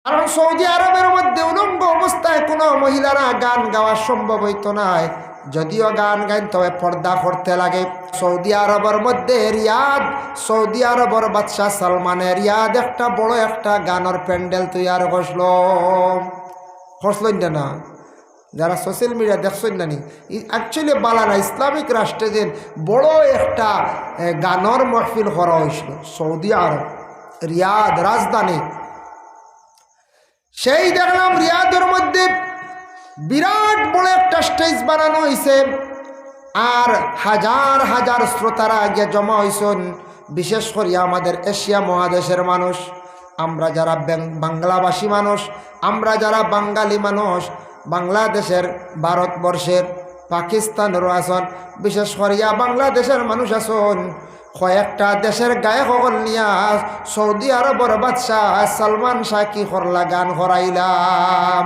কারণ সৌদি আরবের মধ্যে উলঙ্গ অবস্থায় কোনো মহিলারা গান গাওয়া সম্ভব হইতো না। যদিও গান গাইন তবে পর্দা করতে লাগে। সৌদি আরবের মধ্যে রিয়াদ, সৌদি আরবের বাদশাহ সালমানের রিয়াদ একটা বড় একটা গানের প্যান্ডেল তৈরি করলেন না। যারা সোশ্যাল মিডিয়া দেখছেন না, অ্যাকচুয়ালি বালানা ইসলামিক রাষ্ট্রে যে বড় একটা গানের মাহফিল করা হয়েছিল সৌদি আরব রিয়াদ রাজধানী। সেই দেখলাম রিয়াদের মধ্যে বিরাট বড় একটা স্টেজ বানানো হয়েছে, আর হাজার হাজার শ্রোতারা গিয়ে জমা হয়েছেন। বিশেষ করে আমাদের এশিয়া মহাদেশের মানুষ, আমরা যারা বাংলাভাষী মানুষ, আমরা যারা বাঙালি মানুষ, বাংলাদেশের, ভারতবর্ষের, পাকিস্তানেরও আসন, বিশেষ করিয়া বাংলাদেশের মানুষ আসন। কয়েকটা দেশের গায়ক সকল নিয়া সৌদি আরবের বাদশাহ সালমান শাহ কি করলা গান করাইলাম।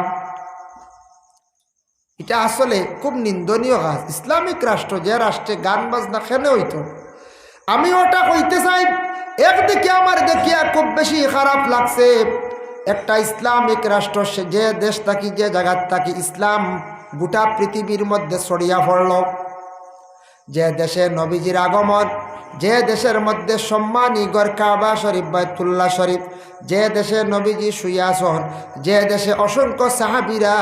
এটা আসলে খুব নিন্দনীয় কাজ। ইসলামিক রাষ্ট্র যে রাষ্ট্রে গান বাজনা খেলে হইতো, আমি ওটা কইতে চাই। একদিকে আমার দেখিয়া খুব বেশি খারাপ লাগছে, একটা ইসলামিক রাষ্ট্র যে দেশ থাকি, যে জায়গার থাকি ইসলাম গোটা পৃথিবীর মধ্যে ছড়িয়া পড়ল, যে দেশে নবীজির আগমন, যে দেশের মধ্যে সম্মানী গড় কাবা শরীফ বাইতুল্লাহ শরীফ, যে দেশে নবীজি শুয়াসন, যে দেশে অসংখ্য সাহাবীরা,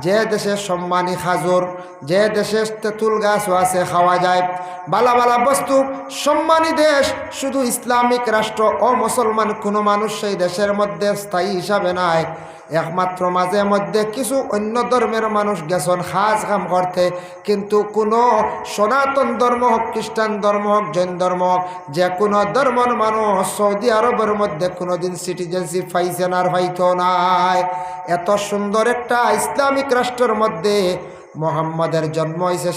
যে দেশে সম্মানী খাজুর, যে দেশে তেঁতুল গাছও আছে খাওয়া যায়, বালা বালা বস্তু, সম্মানী দেশ, শুধু ইসলামিক রাষ্ট্র ও মুসলমান কোনো মানুষ সেই দেশের মধ্যে স্থায়ী হিসাবে নাই। একমাত্র মাঝে মধ্যে কিছু অন্য ধর্মের মানুষ গেছেন খাস কাম করতে, কিন্তু কোনো সনাতন ধর্ম হোক, খ্রিস্টান ধর্ম হোক, জৈন ধর্ম হোক, যে কোনো ধর্মের মানুষ সৌদি আরবের মধ্যে কোনোদিন সিটিজেনশিপ পাইছেন আর পাইতো নাই। এত সুন্দর একটা ইসলামিক রাষ্ট্রের মধ্যে মোহাম্মদের জন্ম হয়েছে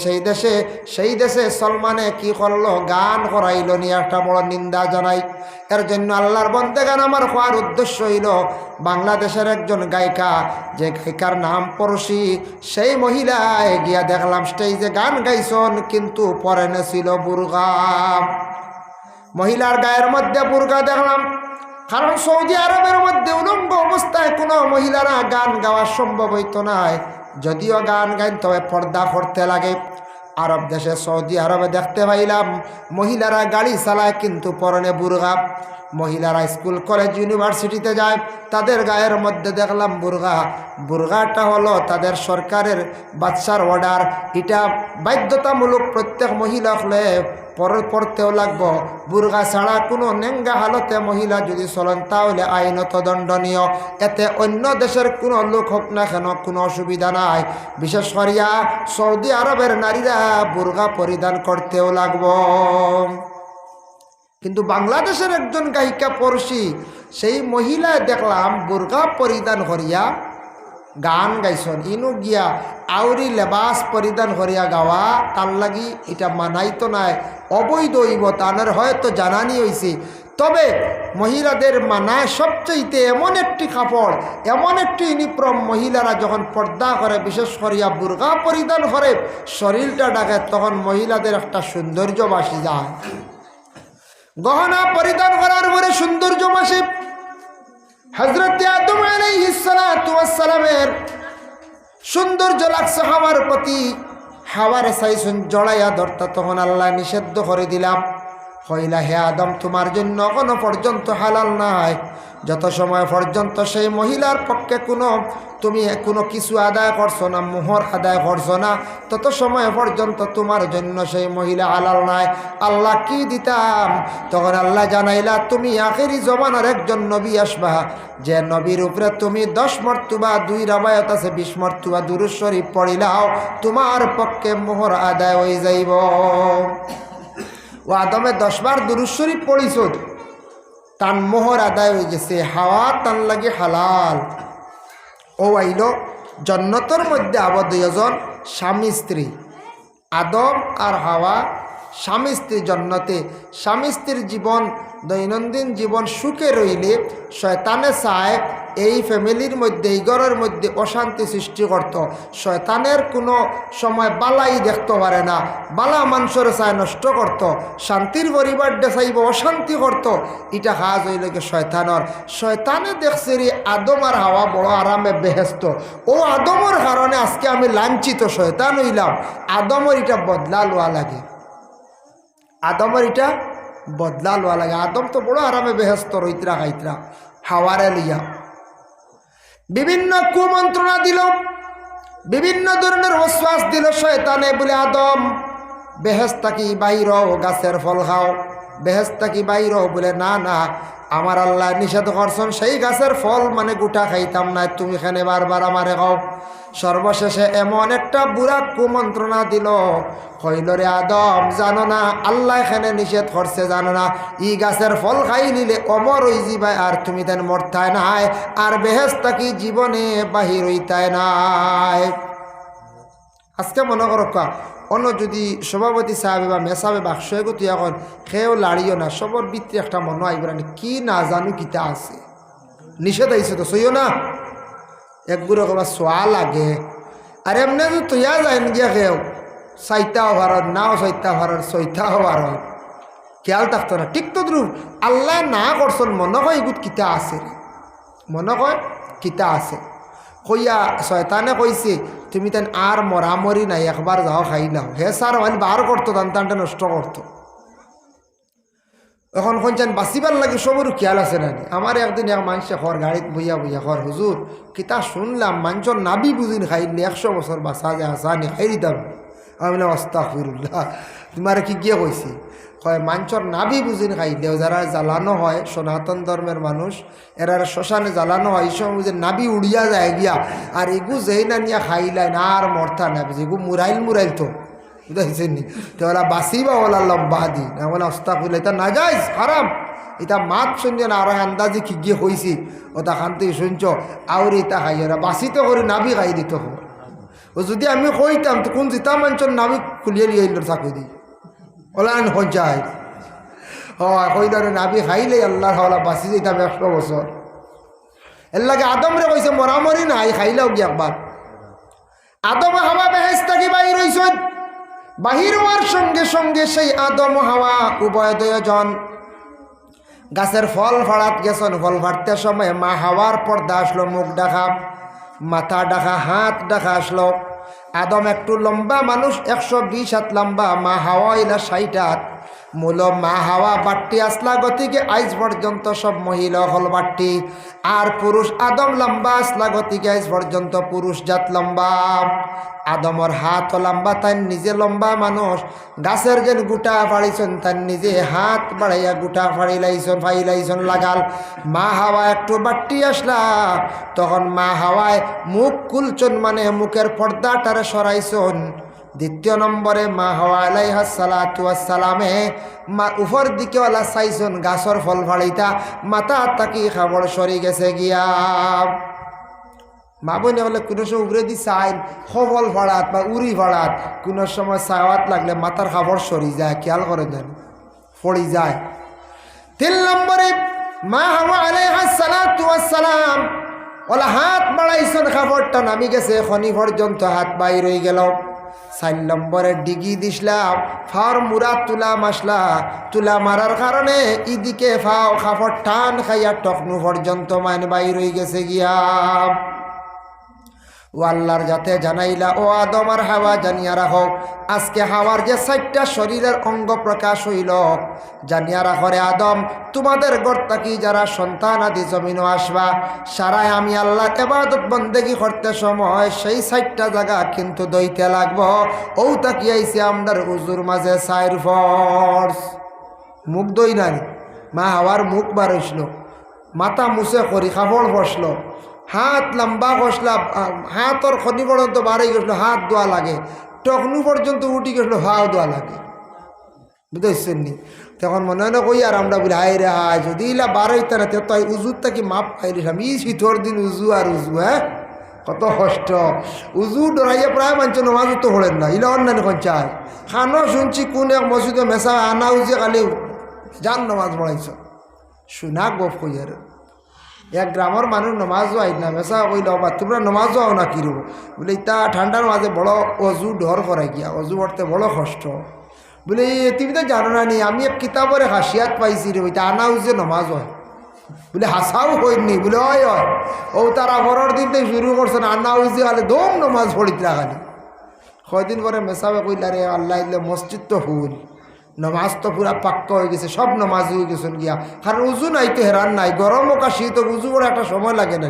সেই দেশে সলমানে কি করলো, গান করাইল নিয়ে একটা বড় নিন্দা জানাই। এর জন্য আল্লাহর বন্দেগান আমার হওয়ার উদ্দেশ্য হইল বাংলাদেশের একজন গায়িকা, যে গায়িকার নাম পরশী, সেই মহিলায় গিয়া দেখলাম স্টেজে গান গাইছন, কিন্তু পরনে ছিল বুরকা। মহিলার গায়ের মধ্যে বুরকা দেখলাম, কারণ সৌদি আরবের মধ্যে উলঙ্গ অবস্থায় কোনো মহিলারা গান গাওয়া সম্ভব হইতো না। যদিও গান গাইন তবে পর্দা করতে লাগে। আরব দেশে সৌদি আরবে দেখতে পাইলাম মহিলারা গাড়ি চালায় কিন্তু পরনে বুরকা। মহিলারা স্কুল কলেজ ইউনিভার্সিটিতে যায়, তাদের গায়ের মধ্যে দেখলাম বুরকা। বুরকাটা হলো তাদের সরকারের বাদশার অর্ডার, এটা বাধ্যতামূলক প্রত্যেক মহিলা হলে পড়তেও লাগবো। বুরকা ছাড়া কোনো নেঙ্গা হালতে মহিলা যদি চলেন তাহলে আইনত দণ্ডনীয়। এতে অন্য দেশের কোনো লোক হোক না কেন কোনো অসুবিধা নাই। বিশেষ করিয়া সৌদি আরবের নারীরা বুরকা পরিধান করতেও লাগবো। কিন্তু বাংলাদেশের একজন গায়িকা পরশী, সেই মহিলায় দেখলাম বুরকা পরিধান করিয়া গান গাইছন। ইনু গিয়া আউরি লেবাস পরিধান করিয়া গাওয়া তার লাগি এটা মানাইতো নাই, অবৈধ হইব, তানের হয়তো জানানি হয়েছে। তবে মহিলাদের মানায় সবচেয়ে এমন একটি কাপড়, এমন একটি ইউনিফর্ম, মহিলারা যখন পর্দা করে, বিশেষ করিয়া বুরকা পরিধান করে, শরীরটা ডাকে, তখন মহিলাদের একটা সৌন্দর্য বাসি যায়। গহনা পরিধান করার পরে সৌন্দর্য বাসে। হযরত আদম আলাইহিস সালাতু ওয়াস সালামের সৌন্দর্য লাগছে হাওয়ার প্রতি। হাওয়ার চাইছুন জড়াইয়া ধরতা, তখন আল্লাহ নিষিদ্ধ করে দিলাম, হইলা হে আদম তোমার জন্য কোনো পর্যন্ত হালাল নাই। যত সময় পর্যন্ত সেই মহিলার পক্ষে তুমি কোনো কিছু আদায় করছো না, মোহর আদায় করছো না, তত সময় পর্যন্ত তোমার জন্য সেই মহিলা হালাল নাই। আল্লাহ কি দিতাম? তখন আল্লাহ জানাইলা তুমি আখেরি জমানার একজন নবী আসবা, যে নবীর উপরে তুমি 10 মর্তবা, 2 রাবায়াত আছে 20 মর্তবা দুরূদ শরীফ পড়িলাও, তোমার পক্ষে মোহর আদায় হয়ে যাইব। ও আদমে 10 বার দুরূদ শরীফ পড়িছ, তান মোহর আদায় হয়ে গেছে, হাওয়া তান লাগে হালাল। ও আইল জান্নাতের মধ্যে আবদ্ধ জন স্বামী স্ত্রী, আদম আর হাওয়া স্বামী স্ত্রী জন্নতে, স্বামী স্ত্রীর জীবন দৈনন্দিন জীবন সুখে রইলে শয়তানে চায় এই ফ্যামিলির মধ্যে, এই ঘরের মধ্যে অশান্তি সৃষ্টি করত। শয়তানের কোনো সময় বালাই দেখতে পারে না, বালা মানুষের চায় নষ্ট করত, শান্তির পরিবারটা চাইব অশান্তি করত। এটা কাজ হইলে শয়তানর। শয়তানে দেখছে রে আদম আর হাওয়া বড় আরামে বেহেস্ত, ও আদমর কারণে আজকে আমি লাঞ্ছিত শয়তান হইলাম। আদমর এটা বদলা লওয়া লাগে, আদমের এটা বদলা লওয়া লাগে। আদম তো বড় আরামে বেহেস্ত রইতরা খাইতরা, হাওয়ারে লইয়া বিভিন্ন কুমন্ত্রণা দিল, বিভিন্ন ধরনের ওয়াসওয়াস দিল শয়তানে। বলে আদম বেহেশত থাকি বাইর গাছের ফল খাও, বেহেশত থাকি বাইর। বলে না না, আমার আল্লাহ নিষেধ করছেন সেই গাছের ফল মানে গোটা খাইতাম না, তুমি এখানে বারবার আমারে খাও। সর্বশেষে এমন একটা বুড়া কুমন্ত্রণা দিল, কইল রে আদম জানো না আল্লাহ এখানে নিষেধ করছে, জানো না ই গাছের ফল খাই নিলে অমর হই যাবাই, আর তুমি তেন মরতায় নাই, আর বেহেশত থাকি জীবনে বাহির হইতায় নাই। আজকে মনে করো অন্য যদি সভাপতি সাহেব বা মেসাবে বাক্সে গতি এখন খেয়েও লাড়িও না, সবর ভিতরে একটা মনে আইবার কি না জানো কিতা আছে, নিষেধ আইছে তো সইও না, একগুলো কবার সোয়া লাগে। আর এমনি তো তুইয়া যায় গিয়া খেয়েও চাইতাও ভারত, নাও চাইতা ভারত, ছয়টাও ভারত, খেয়াল থাকতো না। ঠিক তো দ্রুপ আল্লাহ না করছেন, মনে হয় এগুত কিতা আছে, মনে হয় কিতা আছে। কইয়া শয়তানে কইছে তুমি তেন আর মরামরি নাই, একবার যাও খাই নাও। হে স্যার হইল বার করতো, টানটা নষ্ট করতো। এখন কোনচান বাঁচিবার লাগে সবর খেয়াল আছে না। আমার একদিন এক মানুষে ঘর গাড়িত বইয়া বইয়া ঘর হুজুর কিতা শুনলাম মানুষের নাবি বুঝিন খাইলে 100 বছর বাঁচা যায়, আসানি খাই দিতাম। আমি না আস্তাগফিরুল্লাহ, তোমার কি গিয়ে কইছি? হয় মানুষের নাবি বুঝিন খাইলেও যারা জ্বালানো হয় সনাতন ধর্মের মানুষ, এরা শ্মশানে জ্বালানো হয়, এই সময় বুঝে নাবি উড়িয়া যায় গিয়া, আর এগু যেই না নিয়ে খাইলাই না আর মরতা না, এগু মুরাইল তো বুঝাইছেন নি, তো ওরা বাঁচিবা ওলা লম্বা দি না, বলে আস্তাগফিরুল্লাহ, এটা না যাইস হারাম। এটা মাত শুনছ না, আর আন্দাজি কি গিয়ে হয়েছি ওটা খান থেকে শুনছ, আউরি এটা খাই ওরা বাঁচিতে করে নাবি খাই দিত। ও যদি আমি কইতাম তো কোন জিতা মানুষের নাবি খুলিয়ে লিয়ে এলো চাকু দি ওলান হজাই হয় কইলার নাবি খাইলে আল্লাহর হাওলা বাঁচি যেতাম 100 বছর। এর লাগে আদমরে কইছে মরামরি নাই, খাইলেও গিয়ে একবার। আদম হাওয়া বেহেশত থাকি বাহির হইছেন, বাহির হওয়ার সঙ্গে সঙ্গে সেই আদম হাওয়া উভয় দুজন গাছের ফল ফাড়াত গেছেন। ফল ফাড়তে সময় মা হাওয়ার পর্দা আসলো, মুখ ডাকা, মাথা ডাকা, হাত ডাকা আসলো। আদম একটু লম্বা মানুষ, 120 হাত লম্বা, মা হাওয়া ইলা 60 হাত। মূল মা হাওয়া বাট্টি আসলা গতিকে আইজ পর্যন্ত সব মহিলা হল বাট্টি, আর পুরুষ আদম লম্বা আসলা গতিকে আইজ পর্যন্ত পুরুষ জাত লম্বা। আদমর হাত লম্বা, তাই নিজে লম্বা মানুষ, গাছের যেন গুটা ফাড়িছেন তার নিজে হাত বাড়াইয়া গুটা ফাইলাইছন লাগাল। মা হাওয়া একটু বাট্টি আসলা, তখন মা হাওয়ায় মুখ কুলচন মানে মুখের পর্দাটারে সরাইছন। দ্বিতীয় নম্বরে মা হাওয়া আলাইহিস সালাতু ওয়াস সালামে মা উপর দিকে ওলা চাইছন গাছর ফল ফাড়িতা, মাথা তাকি খাবার সরি গেছে গিয়া। মা বোনে বলে কোনো সময় উপরে দি চাইন ফল ফাড়াত বা উড়ি ফাড়াত, কোনো সময় চাওয়াত লাগলে মাথার খাবার সরি যায়, খেয়াল করে দেন ফড়ি যায়। 3 নম্বরে মা হাওয়া আলাইহিস সালাতু ওয়াস সালাম ওলা হাত বাড়াইছন, খাবারটা নামি গেছে, খনি পর্যন্ত হাত বাইর হয়ে গেল। 4 নম্বরে ডিগি দিসলাম, ফার মুরা তুলা মাসলা, তুলা মারার কারণে ইদিকে ফাও খাফর টান খাইয়া টকনু পর্যন্ত মান বাইর হয়ে গেছে গিয়া। ও আল্লাহর যাতে জানাইলা, ও আদম আর হাওয়া জানিয়া রাখো, আজকে হাওয়ার যে 4টা শরীরের অঙ্গ প্রকাশ হইল, জানিয়া রাখো রে আদম, তোমাদের গর্তা কি যারা সন্তান আদি জমিনও আসবা, সারাই আমি আল্লাহ ইবাদত বন্দেগি করতে সময় সেই 4টা জায়গা কিন্তু দইতে লাগবো। ও তাকি আইছে আমদার উজুর মাঝে 4 ফর্স। মুখ দই নাই, মা হাওয়ার মুখ বার হইছিল, মাথা মুছে করি কাপড় বসলো, হাত লম্বা কষলা, হাতর খনি পর্যন্ত বাড়ি গেছিল, হাত দোয়া লাগে, টকনু পর্যন্ত উঠি গেছিল, হাও দোয়া লাগে, বুঝতেছেন নি? তখন মনে হয় না কই আর আমরা বলি হায় রে হায়, যদি ইলা বারোইতে না তো উজুর থাকি মাপ পাইলাম, ই শীতর দিন উজু আর উজু, হ্যাঁ কত কষ্ট উজু ডরাইয়া প্রায় মানুষ নমাজ তো পড়েন না ইলা অন্যান্য চায় খানো শুনছি কোন এক মসজিদে মেশা আনা উজে খালি যান নমাজ পড়াইছ শুনা গপ কইয়ার এক গ্রামের মানুষ নমাজও আইত না মেশা কইল বা তোমরা নমাজও আও না কিরব বলে ইতা ঠান্ডার মাঝে বড় অজু ডর করাই গিয়া অজু পড়তে বড় কষ্ট বলে তুমি তো জানো না নি আমি এক কিতাবরে হাসিয়াত পাইছি রে ওইটা আনা উজে নমাজ হয় বলে হাসাও হয়নি বলে হয় ও তারা বড়র দিন থেকে শুরু করছেন আন্না উজি খালি দম নমাজ পড়িতরা খালি কয়দিন পরে মেসাবে কইলা রে আল্লাহ ইল্লে মসজিদ তো ফুল নমাজ তো পুরা পাক্কা হয়ে গেছে সব নমাজ হয়ে গেছেন গিয়া কারণ উজু নাই তো হেরান নাই গরম কা শীত উজু করে একটা সময় লাগে না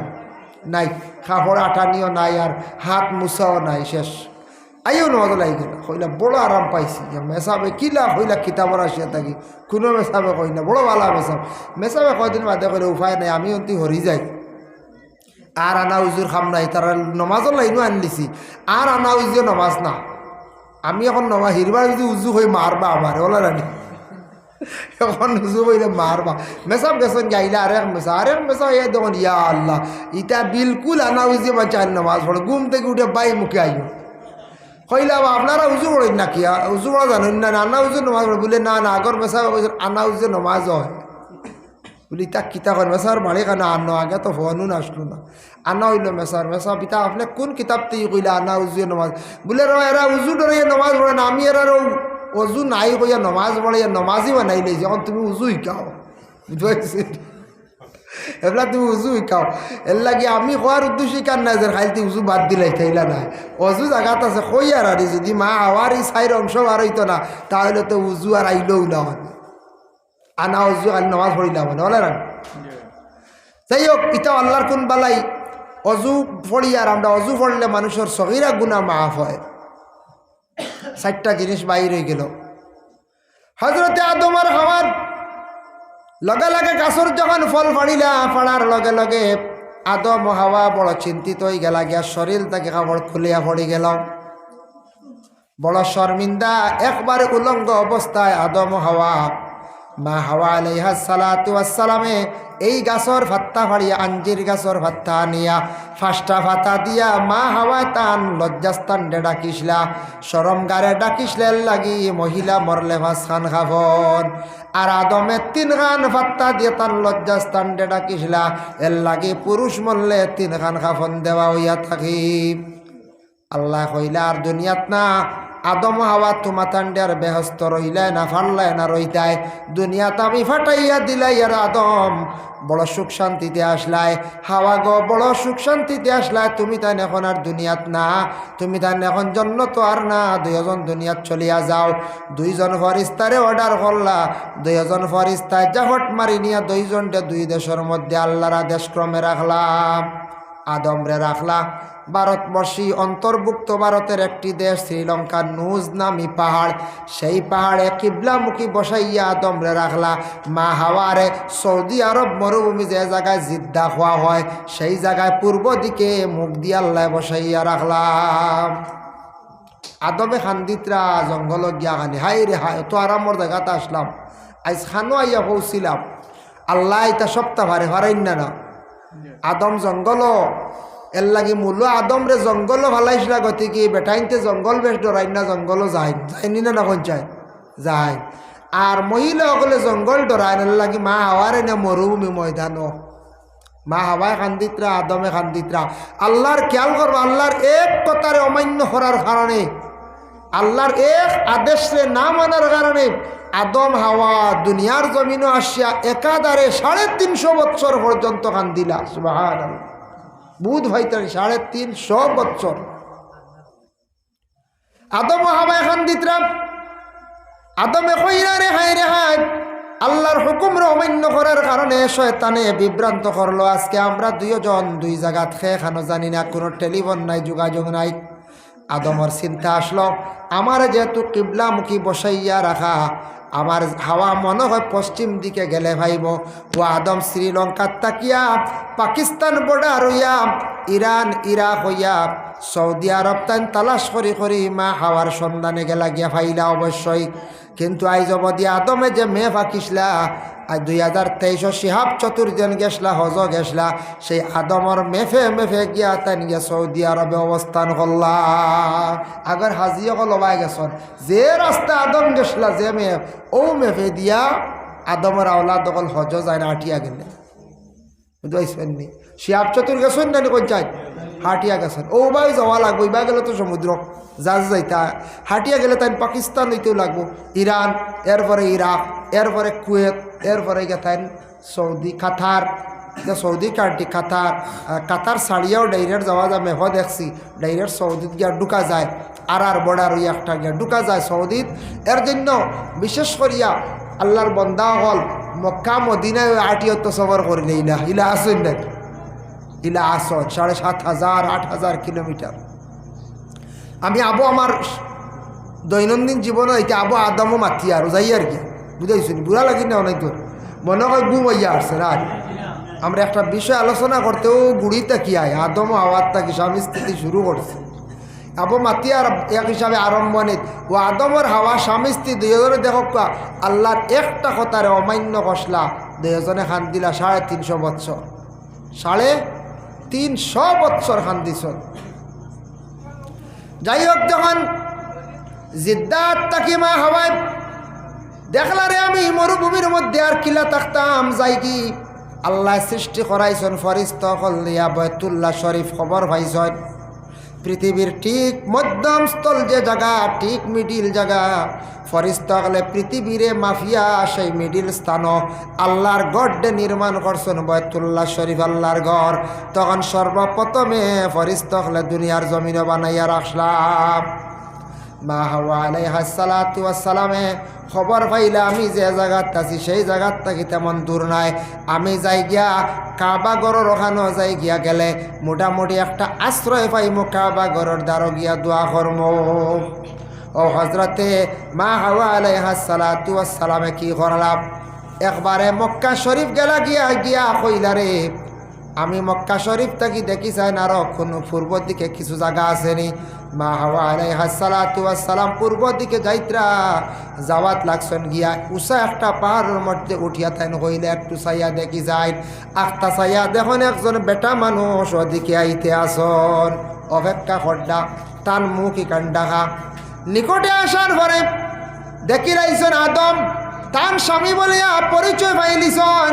নাই খাপড় আটানিও নাই আর হাত মুছাও নাই শেষ আইও নমাজ লাগি গেল কইলা বড় আরাম পাইছি মেসাবে কিলা কইলা কিতাবর আসিয়া থাকি কোনো মেসাবে কই না বড় ভালো মেসাবে কয়দিন বাদে করে উপায় নাই আমি অন্তি হরি যাই আর আনা উজুর খাম নাই তারা নমাজও লাইনও আনলিছি আর আনা উজুও নমাজ না আমি এখন নমাজ হিরবার যদি উজু হয়ে মারবা আমার ওলা রানি এখন উজু হইলে মারবা মেসাব গেছেন গাইলে আরেক মেসা এ দেখুন ইয়া আল্লাহ ইটা বিলকুল আনা উজু বাঁচায় নমাজ পড়ে ঘুম থেকে উঠে বাই মুখে আইও কইলা আপনারা উজু করেন না কি উজু করা জানেন না আনা উজু নমাজ পড়ে বলে না আগর মেসা আনা উজু নমাজ হয় বলি তা কিতা করেন মেসার বাড়ি কানা আনো আগে তো ফোনও আসলো না আনা হইল মেসা পিতা আপনি কোন কিতাব থেকে কইলা আনা উজু নমাজ বলে এরা উজু ডরে নমাজ পড়ে না আমি এরা অজু নাই কইয়া নমাজ পড়ে নমাজই বানাইলে যখন তুমি উজু শিকাও বুঝতে এগুলা তুমি উজু শিকাও এর লাগে আমি খোয়ার উদ্দেশ্য শিকার নাই যে খাইতে উজু বাদ দিলাই থাইলা নাই অজু জায়গাত আছে কই আর যদি মা আওয়ার এই সাইর অংশ আর হইতো না তাহলে তো উজু আর আইলেও না আনা উজু আর নমাজ পড়িলাম মানে বলে রান যাই হোক এটা আল্লাহর কোন বালাই অজু পড়ি আর আমরা অজু পড়লে মানুষের সগীরা গুনাহ মাফ হয় 4টা জিনিস বাইর হয়ে গেল হযরতে আদম আর হাওয়ার লগে লগে গাছর যখন ফল ফাড়িলা ফাড়ার লগে লগে আদম ও হাওয়া বড় চিন্তিত হয়ে গেল গিয়া শরীর থেকে কাপড় খুলিয়া পড়ে গেল বড় শর্মিন্দা একবারে উলঙ্গ অবস্থায় আদম ও হাওয়া মা হাওয়া আলাইহিস সালাতু ওয়াস সালামে এই গাছর ফাত্তা ফাড়িয়া আঞ্জির গাছর ফাত্তা আনিয়া 5টা ফাতা দিয়া মা হাওয়া তান লজ্জাস্থান ডাকিসলা শরম গারে ডাকিসলের লাগি মহিলা মরলে 5 খান খাবন আর আদমে 3 খান ফাত্তা দিয়ে তান লজ্জাস্থান ডাকিসলা এর লাগি পুরুষ মরলে 3 খান খাফন দেওয়া হইয়া থাকি আল্লাহ কইলা আর দুনিয়াত না আদম হাওয়া তোমা তান্ডার বেহস্ত রইলে না ফাল্লায় না রইতায় দুনিয়াতে আমি ফাটাইয়া দিলাই আর আদম বড় সুখ শান্তিতে আসলাই হাওয়া গো বড় সুখ শান্তিতে আসলাই তুমি তাই এখন আর দুনিয়াত না তুমি তাই এখন জন্য তো আর না 2 জন দুনিয়াত চলিয়া যাও 2 জন ফরিস্তারে অর্ডার করলা 2 জন ফরিস্তায় জাহট মারি নিয়া 2 জনকে 2 দেশের মধ্যে আল্লাহর আদেশ ক্রমে রাখলাম আদমরে রাখলা ভারতবর্ষী অন্তর্ভুক্ত ভারতের একটি দেশ শ্রীলঙ্কা নুজ নামি পাহাড় সেই পাহাড়ে কিবলামুখী বসাইয়া আদমরে রাখলা মা হাওয়ারে সৌদি আরব মরুভূমি যে জায়গায় জিদ্দা হওয়া হয় সেই জায়গায় পূর্ব দিকে মুখ দিয়ে আল্লাহ বসাইয়া রাখলাম আদমে খান্দিতরা জঙ্গল গিয়া খানি হাই রে হাই তো আরামর জায়গাতে আসলাম আজ খানো আইয়া পৌঁছিলাম আল্লাহ এটা সপ্তাহ ভারে হারাইন না আদম জঙ্গল এর লাগে মূল্য আদম রে জঙ্গল ভালাইছিল গতিকে বেটাইনতে জঙ্গল বেশ ডরাই না জঙ্গল যায়নি না কোন চাই যায় আর মহিলা সকলে জঙ্গল ডরায় এর লাগে মা হাওয়ারে না মরুভূমি ময়দান মা হাওয়ায় খান্দিতরা আদমে খান্দিতরা আল্লাহর খেয়াল করবো আল্লাহর এক কথারে অমান্য করার কারণে আল্লাহর এক আদেশে না মানার কারণে আদম হাওয়া দুনিয়ার জমিনও আসিয়া একাধারে 350 বছর পর্যন্ত কান্দিলা সুবহানাল্লাহ বুধ ভাইতার 350 বছর আদম হাওয়া কান্দিতরা আদমে কইরা রে হায় আল্লাহর হুকুমরে অমান্য করার কারণে শয়তানে বিভ্রান্ত করলো আজকে আমরা 2 জন 2 জায়গাত খানো জানি না কোনো টেলিফোন নাই যোগাযোগ নাই আদমর চিন্তা আসলো আমার যেহেতু কিবলামুখী বসাইয়া রাখা আমার হাওয়া মনে হয় পশ্চিম দিকে গেলে ভাইব ও আদম শ্রীলঙ্কার তাকিয়া পাকিস্তান বর্ডার হইয়া ইরান ইরাক হইয়া সৌদি আরব তান তালাশ করি মা হাওয়ার সন্ধানে গেলা গিয়া ফাইলা অবশ্যই কিন্তু আইজ অবধি আদমে যে মেয়ে ফাঁকিসলা আজ 2023 শিহাব চতুর্দিন গেছলা হজ গেছলা সেই আদমর মেফে গিয়া তাই গিয়া সৌদি আরবে অবস্থান করলা। আগর হাজিয়া লবাই গেছন যে রাস্তা আদম গেছলা যে মেয়ে ও মেফে দিয়া আদমের আওলাদ দখল হজ যায় না হাটিয়া গেলে বুঝতে শিহাব চতুর গেছেন না কোন চাই হাটিয়া গেছেন ও বাই যাওয়া লাগবো ইবা গেলে তো সমুদ্র জাহাজ যাইতা হাটিয়া গেলে তাই পাকিস্তান হইতেও লাগবো ইরান এরপরে ইরাক এরপরে কুয়েত এরপরে গেতেন সৌদি কাতার সৌদি কান্ট্রি কাতার ছাড়িয়াও ডাইরেক্ট যাওয়া যায় মেহ দেখছি ডাইরেক্ট সৌদিত গিয়া ঢুকা যায় আর বর্ডার ওই একটা গিয়া ঢুকা যায় সৌদিত। এর জন্য বিশেষ করিয়া আল্লাহর বন্দা হল মক্কা মদিনায় আটিয়ত সফর করিলে ইলা আসেন না ইলা আসন 7,500 8,000 কিলোমিটার। আমি আবু আমার দৈনন্দিন জীবনে এটা আবু আদমও মাতি আর যাই আর কি বুঝাইছি বুড়া লাগি না অনেক দূর মনে হয় ঘুম হইয়া আসছে না। আমরা একটা বিষয় আলোচনা করতেও গুড়িটা কি আয় আদম আওয়াজটা কি স্বামী স্থিতি শুরু করছে আবু মাতি আর এক হিসাবে আরম্ভণিত ও আদমর হাওয়া স্বামী স্ত্রী দুজনে দেখক আল্লাহর একটা কথারে অমান্য কষলা দুজনে খান দিলা 350 বৎসর 350 বৎসর খান দিছ। যাই হোক যখন জিদ্দাত তাকি মা হাওয়ায় দেখলা রে আমি মরুভূমির মধ্যে আর কিলা থাকতাম যাই কি আল্লাহ সৃষ্টি করাইছেন ফরিস্তা কল দিয়া বাইতুল্লাহ শরীফ খবর পাইছেন পৃথিবীর ঠিক মধ্যম স্থল যে জায়গা ঠিক মিডিল জায়গা ফরিস্তা কলে পৃথিবীরে মাফিয়া সেই মিডিল স্থান আল্লাহর গড়ে নির্মাণ করছেন বাইতুল্লাহ শরীফ আল্লাহর গড়। তখন সর্বপ্রথমে ফরিস্তা কলে দুনিয়ার জমিনে বানাইয়া রাখলাম। মা হাওয়া আলাইহিস সালাতু ওয়াস সালামে খবর পাইলে আমি যে জায়গাত আছি সেই জায়গার থেকে তেমন দূর নাই আমি যাই গিয়া কাবা ঘরের ওখানে যাই গিয়া গেলে মোটামুটি একটা আশ্রয় পাইমু কাবা ঘরের দ্বারো গিয়া দোয়া করম। ও হজরতে মা হাওয়া আলাইহিস সালাতু ওয়াস সালামে কি করলাম একবারে মক্কা শরীফ গেলা গিয়া কইলা রে আমি মক্কা শরীফ থেকে দেখি চাই না আরো কোনো পূর্ব দিকে কিছু জায়গা আসেনি। মা হাওয়া আলাইহিস সালাতু ওয়াস সালাম পূর্ব দিকে যাইত্রা যাওয়াত লাগছেন গিয়া উষা একটা পাহাড়ের মধ্যে উঠিয়া তাইন হইলে একটু চাইয়া দেখি যাই আখটা চাইয়া দেখুন একজন বেটা মানুষ ওদিকে আইতে আসন অপেক্ষা করডা তার মুখ ইকান ডাকা নিকটে আসার পরে দেখি রাইছেন আদম তান স্বামী বলিয়া পরিচয় পাইলিছন।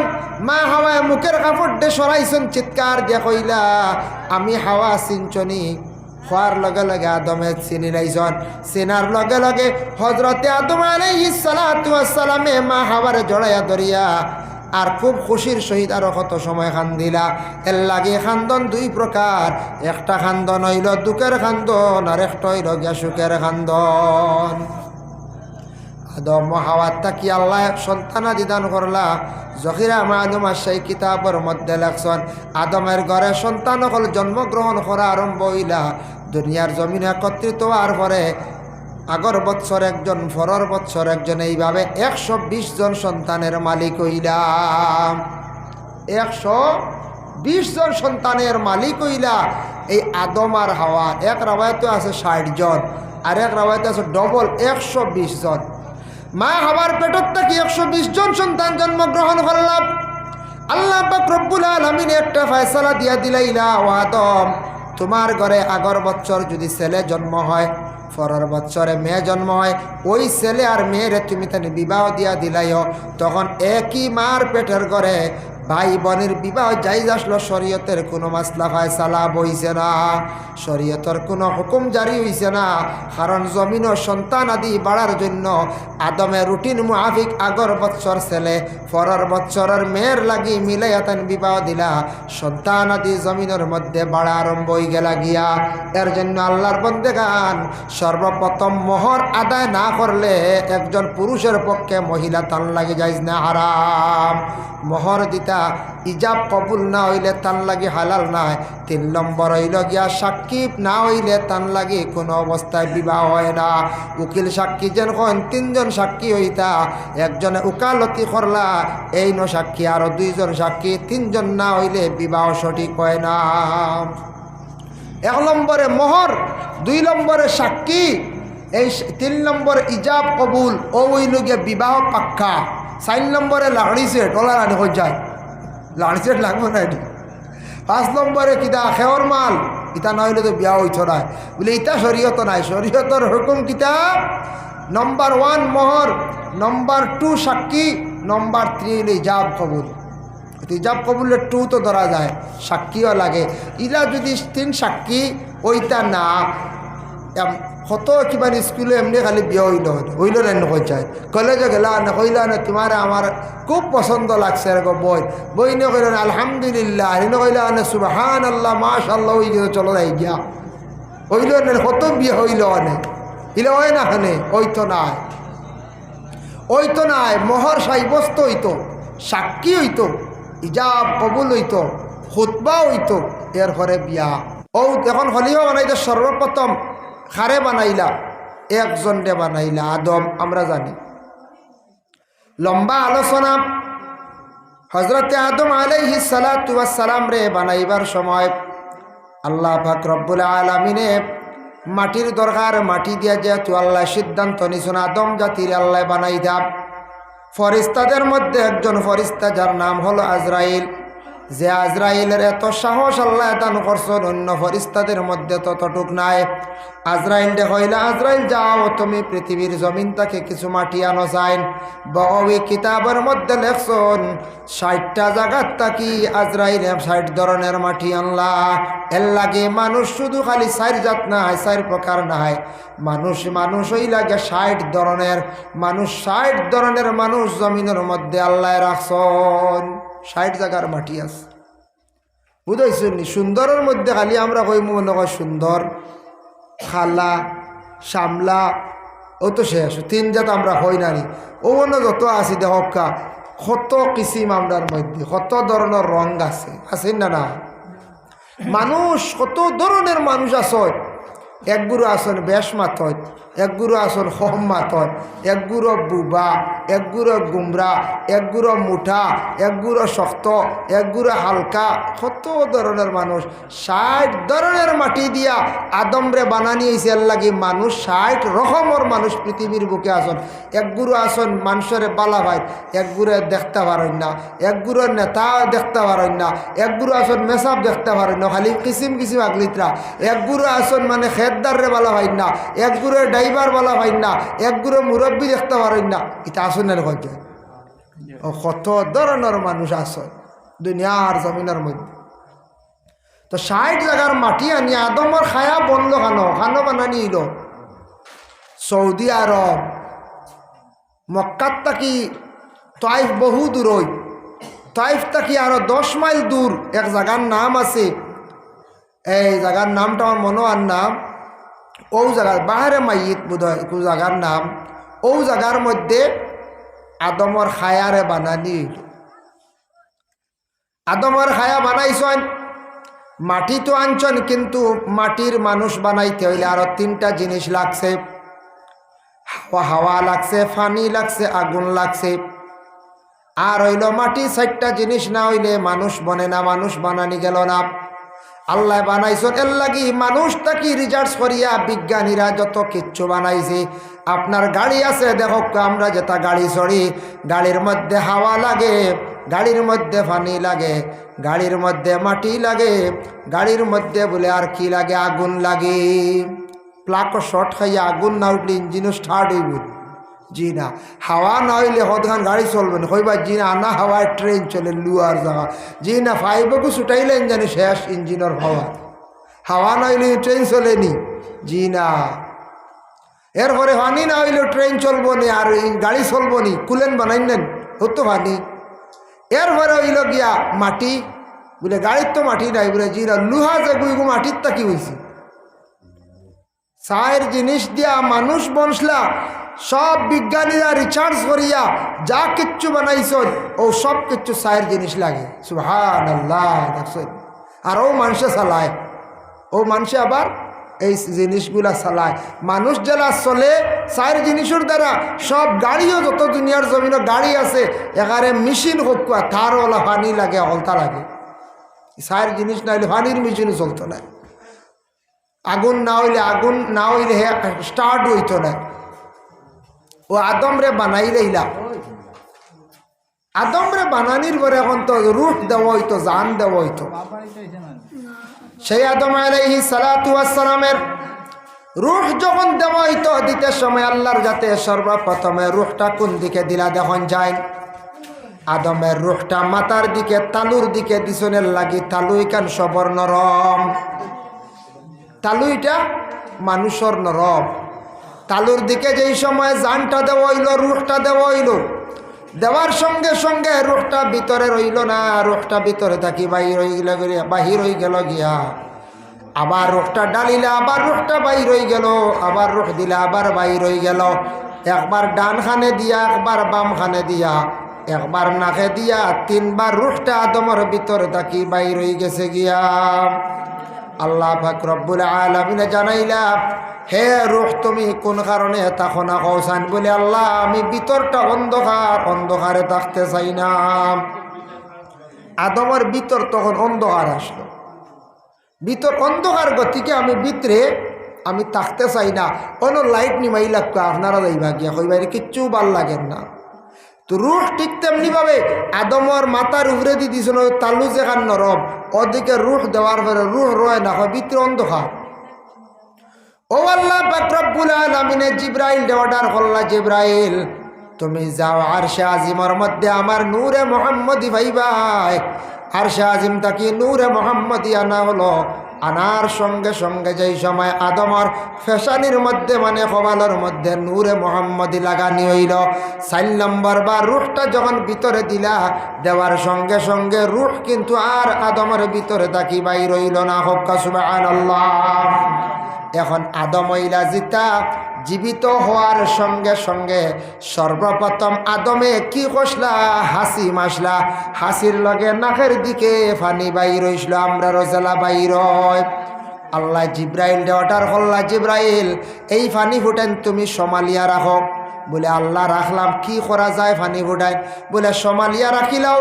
মা হাওয়ায় মুখের কাপড় দে সরাইছেন চিৎকার দিয়া কইলা আমি হাওয়া চিনচনি হওয়ার লগে লগে আদমে চিনি লাইছন। চিনার লগে লগে হজরতে আদম আলাইহিস সালাতু ওয়াস সালামে মা হাওয়ারে জড়াইয়া ধরিয়া আর খুব খুশির সহিত আরো কত সময় খান্দিলা। এর লাগে খান্দন দুই প্রকার একটা খান্দন হইল দুঃখের খান্দন আর একটা হইল গিয়া সুখের খান্দন। আদম হাওয়াত তাকি আল্লাহ সন্তানাদি দান করলা জহিরা মালুম সেই কিতাবের মধ্যে লেখছেন আদমের ঘরে সন্তান হল জন্মগ্রহণ করা আরম্ভ হইলা দুনিয়ার জমিনে একত্রিত হওয়ার পরে আগর বৎসর একজন পরের বৎসর একজন এইভাবে 120 জন সন্তানের মালিক হইলাম। 120 জন সন্তানের মালিক হইলা এই আদম আর হাওয়া। এক রাওয়ায়াতে আছে 60 জন আর এক রাওয়ায়াতে আছে ডবল 120 জন। মা হাওয়ার পেটত থেকে 120 জন সন্তান জন্মগ্রহণ করলাম। আল্লাহ পাক রব্বুল আলামিন একটা ফয়সালা দিয়া দিলাইলা ও আদম তোমার ঘরে আগর বছর যদি ছেলে জন্ম হয় পরের বছরে মেয়ে জন্ম হয় ওই ছেলে আর মেয়েরে তুমি তাকে বিবাহ দিয়া দিলাইও তখন একই মার পেটের ঘরে ভাই বোনের বিবাহ জায়েজ আসলো শরীয়তের কোনো মাসলা ফয়সালা বইছে না শরীয়তের কোনো হুকুম জারি হইছে না। কারণ জমিন ও সন্তান আদি বাড়ার জন্য আদমের রুটিন মুআফিক আগর বৎসর ছেলে পরের বৎসরের মেয়ের লাগি মিলাইয়া তান বিবাহ দিলা সন্তান আদি জমিনের মধ্যে বাড়া আরম্ভ হয়ে গেলা গিয়া। এর জন্য আল্লাহর বন্দেগান সর্বপ্রথম মোহর আদায় না করলে একজন পুরুষের পক্ষে মহিলা তান লাগি যাইজ না হারাম। মোহর দিতা ইজাব কবুল না হইলে তান লাগি হালাল নাই। 3 নম্বর হইল গিয়া সাক্ষী না হইলে তান লাগি কোনো অবস্থায় বিবাহ হয় না। উকিল সাক্ষী যেন কন 3 জন সাক্ষী হইতা একজনে উকালতি করলা এই ন সাক্ষী আরো 2 জন সাক্ষী 3 জন না হইলে বিবাহ সঠিক হয় না। 1 নম্বরে মোহর 2 নম্বরে সাক্ষী এই 3 নম্বর ইজাব কবুল ও হইল গিয়া বিবাহ পাক্কা। 4 নম্বরে লাড়ি সেট ওলা রানি হয়ে যায়, লাড়ি সেট লাগবে না এটি। 5 নম্বরে কিতা খেওর মাল, ইতা না হইলে তো বিয়া হইত না বলে, ইতা শরীয়ত নাই। শরীয়তর হুকুম কিতাব নম্বর 1 মোহর, নম্বর 2 সাক্ষী, নম্বর 3 হইল ইজাব কবুল। ইজাব কবুলের 2 তো ধরা যায়, সাক্ষীও লাগে। ইলা যদি 3 সাক্ষী ওইটা না কত কিবা স্কুলে এমনি খালি বিয়ে হইল না নকই যায়, কলেজে গেলা না কইলা না তোমার আমার খুব পছন্দ লাগছে এরকম বই নে কইল না আলহামদুলিল্লাহ, এনে কইলা না সুবহানাল্লাহ মাশাআল্লাহ, ওই গিয়ে চলো যাই গিয়া হইল না কত বিয়ে হইল অনেক ইলে হয় না খানে। ওই তো নাই মোহর সাব্যস্ত হইতো, সাক্ষী হইতো, ইজাব কবুল হইতো, খুতবা হইতো, এর ঘরে বিয়া। ও এখন হলিও বানাইতে সর্বপ্রথম খারে বানাইলা, একজনরে বানাইলা আদম। আমরা জানি লম্বা আলোচনা, হজরতে আদম আলাইহিস সালাতু ওয়াস সালাম রে বানাইবার সময় আল্লাহ পাক রব্বুল আলামিনে মাটির দরকার, মাটি দিয়া যেহেতু আল্লাহ সিদ্ধান্ত নিছেন আদম জাতির আল্লাহ বানাই দাব। ফরিস্তাদের মধ্যে একজন ফরিস্তা যার নাম হলো আজরাইল, যে আজরাইলের এত সাহস আল্লাহ দান করছেন, অন্য ফরিস্তাদের মধ্যে ততটুক নাই। আজরাইল দেখাইলা, আজরাইল যাও তুমি পৃথিবীর জমিন থেকে কিছু মাটি আনো চাইন। বই কিতাবের মধ্যে লেখছেন 60টা জায়গার থাকি আজরাইল 60 ধরনের মাটি আনলা। এর লাগে মানুষ শুধু খালি 4 জাত নাই, 4 প্রকার নাই, মানুষ ওই লাগে 60 ধরনের মানুষ। 60 ধরনের মানুষ জমিনের মধ্যে আল্লাহ রাখছেন, 60 জায়গার মাটি আছে। বুঝাইছেন? সুন্দরের মধ্যে খালি আমরা কই মনে হয় সুন্দর, খালা, শামলা, ও তো শেষ 3 জাত আমরা হই নানি। ও অন্য যত আছি দেখা কত কিসিম আমরার মধ্যে, কত ধরনের রং আছে না? মানুষ কত ধরনের মানুষ আছে। একগুরু আসন বেশ মাথত, একগুরু আসন হম মাথত, একগুরো বুবা, একগুরো গুমরা, একগুরো মুঠা, একগুরো শক্ত, একগুরো হালকা, কত ধরনের মানুষ। 60 ধরনের মাটি দিয়া আদমরে বানানি হয়েছে। এর লাগি মানুষ 60 রকমের মানুষ পৃথিবীর বুকে আসন। একগুরু আসন মানুষের বালা ভাই, একগুরে দেখতে পারেন না, একগুরো নেতা দেখতে পারেন না, একগুরু আসন মেসাব দেখতে পারেন না, খালি কিসিম কিসিম আগলিত্রা। একগুরু আসন মানে খেতদারে বালা ভাই না, একগুরে ড্রাইভার বালা ভাই না, একগুরে মুরব্বী দেখতে পারেন না। এটা আসনের গঞ্জ কত ধরনের মানুষ আসন দুনিয়ার জমিনের মধ্যে। তো 60 জায়গার মাটি আনি আদমর খায়া বন্ধ খানো বানানি ইল সৌদি আরব, মক্কাত থাকি তাইফ বহু দূর, তাইফ থাকি আরো 10 মাইল দূর এক জায়গার নাম আছে। এই জায়গার নামটা আমার মনে আর নাম, ও জায়গার বাহারে মাইয়িত বোধ হয় একটু জায়গার নাম। ও জায়গার মধ্যে আদমর খায়ারে বানানি, আদমর খায়া বানাইছেন। মাটি তো আনছেন, কিন্তু মাটির মানুষ বানাইতে হইলে আরো 3টা জিনিস লাগছে। হাওয়া লাগছে, পানি লাগছে, আগুন লাগছে। আর হইল মাটি 4টা জিনিস না হইলে মানুষ বনে না, মানুষ বানানি গেল না। আল্লাহ বানাইছেন এর লাগি মানুষটাকে রিসার্চ করিয়া বিজ্ঞানীরা যত কিচ্ছু বানাইছে। আপনার গাড়ি আছে, দেখো আমরা যেটা গাড়ি চড়ি, গাড়ির মধ্যে হাওয়া লাগে, গাড়ির মধ্যে পানি লাগে, গাড়ির মধ্যে মাটি লাগে, গাড়ির মধ্যে বলে আর কি লাগে, আগুন লাগে। প্লাকও শর্ট খাইয়া আগুন না উঠলে ইঞ্জিনও স্টার্ট হইব? জি না। হাওয়া না হইলে হদখান গাড়ি চলবে না, কইবা জি না। আনা হাওয়ায় ট্রেন চলে লুয়ার জায়গা, জি না। ফাইবকু ছুটাইলেন জানি শেষ ইঞ্জিনের হাওয়া, হাওয়া না হইলে ট্রেন চলেনি, জি না। এরপরে পানি না হইলেও ট্রেন চলবো নি, আর গাড়ি চলবো নি, কুলেন বানাই নেন হতো পানি। এরপরে হইল গিয়া মাটি, বলে গাড়ির তো মাটি নাই, বলে জি না। লুহা যে গুইগু মাটির তা কি হয়েছে? 4 জিনিস দিয়া মানুষ বনসলা। সব বিজ্ঞানীরা রিসার্চ করিয়া যা কিচ্ছু বানাইছেন, ও সব কিচ্ছু 4 জিনিস লাগে। সুবহানাল্লাহ। দেখছেন? আর ও মানুষে চালায়, ও মানুষে আবার এই জিনিসগুলা চালায়। মানুষ যারা চলে 4 জিনিসের দ্বারা। সব গাড়িও যত দুনিয়ার জমিনে গাড়ি আছে, এখানে মেশিন হোক, তারওয়ালা পানি লাগে, অলতা লাগে। 4 জিনিস না হলে পানির মেশিনও চলতো না। আগুন না হইলে হে স্টার্ট হইতো না। ও আদমরে বানাইলেইলা, আদমরে বানানির পরে এখন তো রূহ দেওয়া হইতো, জান দেওয়া হইতো। সেই আদম আলাইহিস সালাতু ওয়াস সালামের রূহ যখন দেওয়া হইতো, দিতে সময় আল্লাহর যাতে সর্বপ্রথমে রূহটা কোন দিকে দিলা দেখুন যায়। আদমের রূহটা মাথার দিকে তালুর দিকে দিছনের লাগি। তালুই কান সবর নরম, তালুইটা মানুষের নরম। তালুর দিকে যেই সময় জানটা দেওয়া হইল, রূহটা দেওয়া হইল, দেওয়ার সঙ্গে সঙ্গে রূহটা ভিতরে রইল না, রূহটা ভিতরে থাকি বাহির হয়ে গেল গিয়া। আবার রূহটা ডালিলে আবার রূহটা বাহির হয়ে গেল, আবার রূহ দিলে আবার বাহির হয়ে গেল। একবার ডান খানে দিয়া, একবার বাম খানে দিয়া, একবার নাকে দিয়া, তিনবার রূহটা আদমের ভিতরে থাকি বাহির হয়ে গেছে গিয়া। আল্লাহ পাক রব্বুল আলামিনে জানাইলা, হে রূহ তুমি কোন কারণে থাকো না কৌসান? বলে আল্লাহ আমি ভিতরটা অন্ধকার, অন্ধকারে থাকতে চাই না। আদমের ভিতর তখন অন্ধকার আসলো, ভিতর অন্ধকার গতিকে আমি ভিতরে আমি থাকতে চাই না। কোনো লাইট নিমাই লাগতো, আপনারা যাইবা গিয়া কইবাই কিচ্ছু ভাল লাগেন না। তো রূহ ঠিক তেমনিভাবে আদমর মাথার উপরে দিয়ে দিয়েছিল তালু যেখান নরম, ওদিকে রূহ দেওয়ার পরে রূহ রয় না, হয় ভিতরে অন্ধকার। ও আল্লাহ পাক রব্বুল আলামিনে জিব্রাইল অর্ডার করলা, জিব্রাইল তুমি যাও আরশে আজিমের মধ্যে আমার নূরে মুহাম্মদি ভাইবাই। আরশে আজিম তাকি নূরে মুহাম্মদি আনা হলো। আনার সঙ্গে সঙ্গে যেই সময় আদমর ফেশানির মধ্যে মানে কপালের মধ্যে নূরে মুহাম্মদি লাগানি হইল। 4 নম্বর বা রূহটা যখন ভিতরে দিলা, দেওয়ার সঙ্গে সঙ্গে রূহ কিন্তু আর আদমের ভিতরে তাকি বাইর হইল না। হক্কা সুবহানাল্লাহ। এখন আদম হইলা জিতা জীবিত হওয়ার সঙ্গে সঙ্গে সর্বপ্রথম আদমে কি কষলা? হাসি মাসলা। হাসির লগে নাকের দিকে ফানি বাইর হইছিল, আমরা রোজালা বাইর হয়। আল্লাহ জিব্রাইল অর্ডার করলা, জিব্রাইল এই ফানি ফুটেন তুমি সমালিয়া রাখো। বলে আল্লাহ রাখলাম, কি করা যায় ফানি ফুটাই? বলে সমালিয়া রাখিলাও,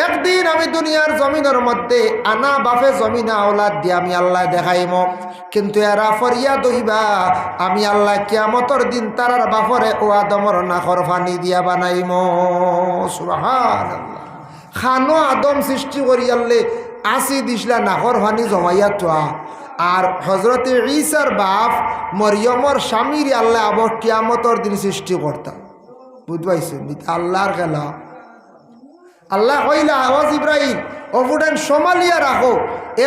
একদিন আমি দুনিয়ার জমিনের মধ্যে আনা বাপে জমিনা আওলাদ দিয়ে আমি আল্লাহ দেখাইম। কিন্তু এরা ফরিয়াদ হইবা, আমি আল্লাহ কিয়ামতর দিন তারার বাপরে ও আদমর নাকর ফানি দিয়া বানাইম। সুবহানাল্লাহ। খানো আদম সৃষ্টি করি আল্লে আসি দিসলা নাকর ফানি জমাইয়া তোয়া। আর হজরতে ঈসার বাপ মরিয়মর স্বামীর আল্লাহ আবার কিয়ামতর দিন সৃষ্টি করতাম। বুঝবাইছেন? আল্লাহর খেলা। আল্লাহ কইলা, আওয়াজ ইব্রাহিম অফুটেন সমালিয়া রাখো,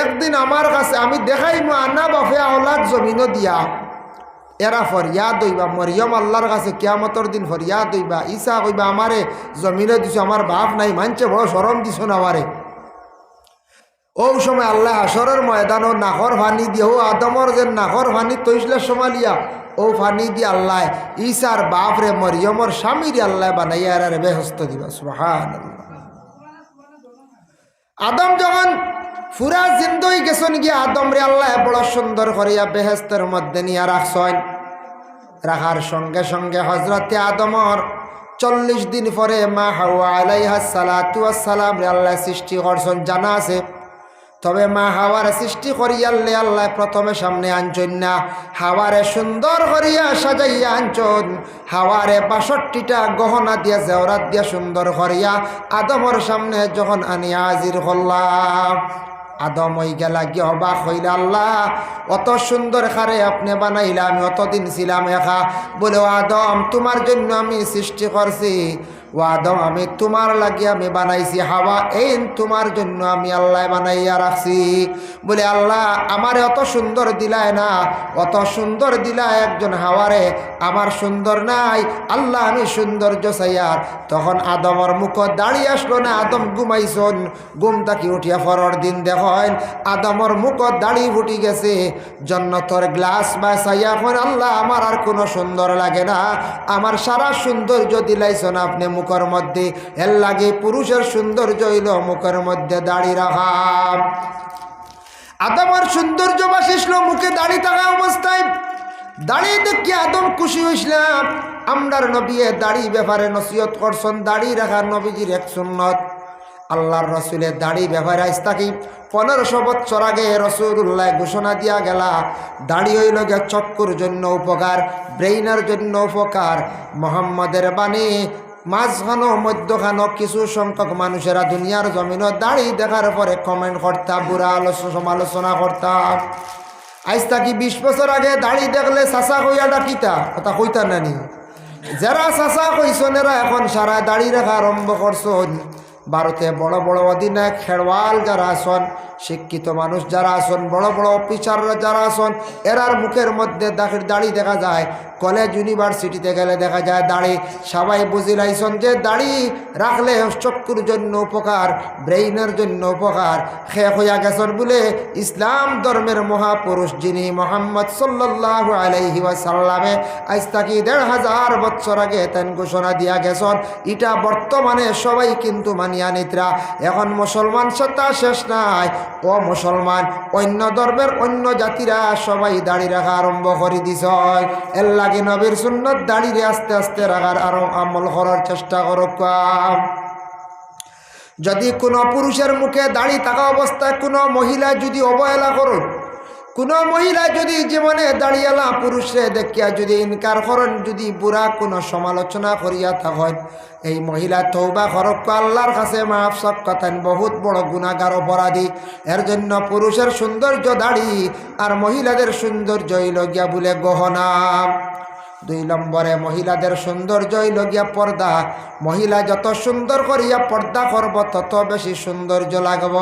একদিন আমার কাছে আমি দেখাইমু আনা বাফে আওলাদ জমিনও দিয়া। এরা ফরিয়াদ হইবা, মরিয়ম আল্লাহর কাছে কিয়ামতর দিন ফরিয়াদ হইবা। ঈসা কইবা আমারে জমিনে দিছ, আমার বাপ নাই, মানছে বড় শরম দিছ না আমারে। ও সময় আল্লাহ হাসরের ময়দানও নাকর ফানি দিয়ে, ও আদমর যে নাকর ফানি তৈসলে সমালিয়া, ও ফানি দিয়ে আল্লাহ ঈসার বাপ রে মরিয়মর স্বামীর আল্লাহ বানাইয়া আর বেহস্ত দিবা। সুবহানাল্লাহ। আদম যখন ফুরা জিন্দই গেছেন গিয়া, আদম রে আল্লাহ বড় সুন্দর করিয়া বেহেস্তের মধ্যে নিয়ে রাখছেন। রাখার সঙ্গে সঙ্গে হজরতে আদমর 40 দিন পরে মা হাওয়া আলাইহাস সালাতু ওয়াস সালাম রে আল্লাহ সৃষ্টি করছেন, জানা আছে। তবে মা হাওয়ার সৃষ্টি করিয়ালে আল্লাহ প্রথমে সামনে আনছেন না, হাওয়ারে সুন্দর করিয়া সাজাইয়া আনছেন। হাওয়ারে 62টা গহনা দিয়া জেওরাত দিয়া সুন্দর করিয়া আদমর সামনে যখন আনিয়া হাজির করলাম, আদম হই গেলা গিয়ে অবাক হইলা, আল্লাহ অত সুন্দর খারে আপনি বানাইলা, আমি অতদিন ছিলাম একা। বলে ও আদম তোমার জন্য আমি সৃষ্টি করছি, ও আদম আমি তোমার লাগিয়ে আমি বানাইছি। হাওয়া এই তোমার জন্য আমি আল্লাহ বানাইয়া রাখছি। বলে আল্লাহ আমারে অত সুন্দর দিলায় না, অত সুন্দর দিলা একজন হাওয়ারে, আমার সুন্দর নাই। আল্লাহ আমি সৌন্দর্য চাইয়ার। তখন আদমর মুখ দাঁড়িয়ে আসলো না, আদম ঘুমাইছন। ঘুম থাকি উঠিয়া পরের দিন দেখেন আদমর মুখ দাড়ি ফুটি গেছে। জন্নতর গ্লাস বা চাইয়া এখন আল্লাহ আমার আর কোনো সুন্দর লাগে না, আমার সারা সৌন্দর্য দিলাইছন আপনি মুখের মধ্যে। এর লাগে পুরুষের সৌন্দর্য হইল মুখের মধ্যে দাড়ি রাখা। আদমের সৌন্দর্য বাসিসল মুখে দাড়ি থাকা অবস্থায়। দাড়ি দেখি আদম খুশি হইসলাম। আমরার নবী দাড়ি ব্যাপারে নসিহত করছেন, দাড়ি রাখার নবীজির এক সুন্নত। আল্লাহর রসুলের দাড়ি ব্যাপারে আজ থাকি 1500 বছর আগে রাসূলুল্লাহ ঘোষণা দিয়া গেলা দাড়ি হইল গিয়া চক্ষুর জন্য উপকার, ব্রেইনের জন্য উপকার। মুহাম্মাদের বাণী মাঝখানো মধ্যখানো কিছু সংখ্যক মানুষেরা দুনিয়ার জমিনও দাড়ি দেখার পরে কমেন্ট করতা, বুড়া সমালোচনা করতা। আজ থাকি 20 বছর আগে দাড়ি দেখলে চাচা কইয়া ডাকিতা, কথা কইতা নানি? যারা চাচা কইছেন এরা এখন সারা দাড়ি রাখা আরম্ভ করছেন। ভারতে বড় বড় অধিনায়ক খেলোয়াড় যারা আছেন, শিক্ষিত মানুষ যারা আছেন, বড় বড় অফিসাররা যারা আছেন, এরার মুখের মধ্যে দাড়ি দেখা যায়। কলেজ ইউনিভার্সিটিতে গেলে দেখা যায় দাড়ি। সবাই বুঝিলাইছেন যে দাড়ি রাখলে চক্ষুর জন্য উপকার, ব্রেইনের জন্য উপকার। শেষ হইয়া গেছেন বলে ইসলাম ধর্মের মহাপুরুষ যিনি মুহাম্মদ সাল্লাল্লাহু আলাইহি ওয়াসাল্লামে আজ থেকে 1500 বছর আগে তেন ঘোষণা দিয়া গেছেন। এটা বর্তমানে সবাই কিন্তু মানিয়া নিত্রা। এখন মুসলমান সত্তা শেষ নাই, ও মুসলমান অন্য ধর্মের অন্য জাতিরা সবাই দাড়ি রাখা আরম্ভ করে দিছ। এর লাগে নবীর সুন্নত দাড়িরে আস্তে আস্তে রাখার আরো আমল করার চেষ্টা করুক। যদি কোনো পুরুষের মুখে দাড়ি থাকা অবস্থায় কোনো মহিলা যদি অবহেলা করুন, কোনো মহিলা যদি জীবনে দাঁড়িয়েলা পুরুষে দেখিয়া যদি ইনকার করেন, যদি বুড়া কোনো সমালোচনা করিয়া থাকেন, এই মহিলা তওবা করক, আল্লাহর কাছে মাফ সাক্কাতেন, বহুত বড় গুনাহগার অপরাধী। এর জন্য পুরুষের সৌন্দর্য দাড়ি আর মহিলাদের সৌন্দর্য লগিয়া বলে গহনা। 2 নম্বরে মহিলাদের সৌন্দর্য লগিয়া পর্দা। মহিলা যত সুন্দর করিয়া পর্দা করব তত বেশি সৌন্দর্য লাগব।